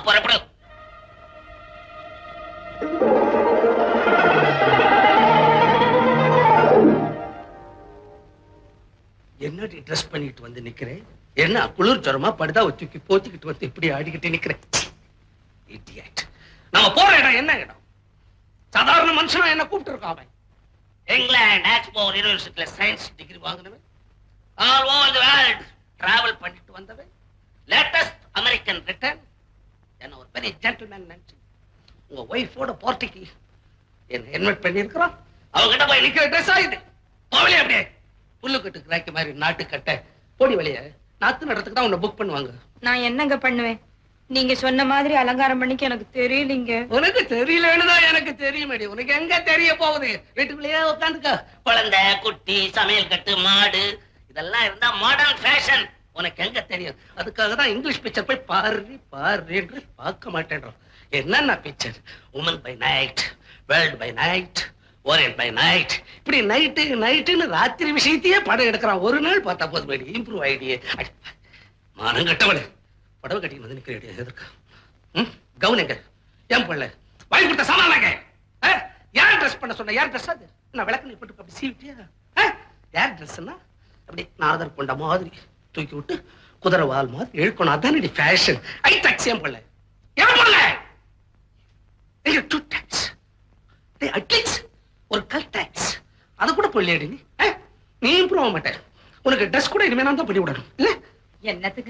புறப்படு. என்னடி ட்ரெஸ் பண்ணிட்டு வந்து நிக்கிறேன்? என்ன குளிர் ஜரமா படுதா தூக்கி போத்திக்கிட்டு வந்து இப்படி ஆடிக்கிட்டு நிக்கிறேன்? இடியட். நம்ம போற இடம் என்ன இடம்? சாதாரண மனுஷனா என்ன கூப்பிட்டு இருக்கான்? இங்கிலாந்து ஆக்ஸ்போர்ட் யூனிவர்சிட்டியில சயின்ஸ் டிகிரி வாங்கினவன், all over the world travel பண்ணிட்டு வந்தவன், லேட்டஸ்ட் அமெரிக்கன் ரிட்டர்ன். என்ன ஒரு பெரிய ஜென்டில்மேன் நினைச்சு உங்க ஒய்ஃபோட பார்ட்டிக்கு என்ன இன்வைட் பண்ணியிருக்கிறான். அவங்ககிட்ட போய் நிக்கிற ட்ரெஸ் ஆகுது. போவலே அப்படியே புல்லுக்கட்டு கிராக்கி மாதிரி நாட்டு கட்ட போடி வழிய நாத்து நடத்துக்கு தான் உன்னை புக் பண்ணுவாங்க. நான் என்னங்க பண்ணுவேன்? நீங்க சொன்ன மாதிரி அலங்காரம் பண்ணிக்க எனக்கு தெரியலீங்க. உனக்கு தெரியலன்னுதான் எனக்கு தெரியுமேடி. உனக்கு எங்க தெரிய போகுது? வீட்டுக்குள்ளேயே உட்காந்துக்க. குழந்தை, குட்டி, சமையல் கட்டு, மாடு இதெல்லாம் இருந்தா மாடர்ன் ஃபேஷன். உனக்கு எங்க தெரியும்? அதுக்காக தான் இங்கிலீஷ் பிக்சர் போய் பாரு பாரு என்று பார்க்க மாட்டேன்றோம். என்னென்ன picture? Woman by night, world by night, orient by night, இப்படி நைட்டு நைட்டுன்னு ராத்திரி விஷயத்தையே படம் எடுக்கிறான். ஒரு நாள் பார்த்தா போதும் வேடி இம்ப்ரூவ் ஆயிடியே. மானம் கட்டவளே, படவை கட்டி வந்து நிக்கிறேன். எதற்கு கவுனங்க ஏன் பண்ணல? வாங்கி கொடுத்த சாமானாங்க யார் ட்ரெஸ் பண்ண சொன்ன? யார் ட்ரெஸ் அது? நான் விளக்கு நீ போட்டு அப்படி சீவிட்டியா? யார் ட்ரெஸ்னா அப்படி நாதர் கொண்ட மாதிரி தூக்கி விட்டு குதிரை வால் மாதிரி இழுக்கணும். அதான் ஃபேஷன். ஐ டாக்ஸ் ஏன் பண்ணல? ஏன் பண்ணல? டூ டாக்ஸ் அட்லீஸ்ட் ஒரு கல் டாக்ஸ் அது கூட பொல்லியடி. நீ இம்ப்ரூவ் ஆக மாட்டேன். உனக்கு ட்ரெஸ் கூட இனிமே நான் தான் பண்ணி விடணும் இல்ல? என்னத்துக்கு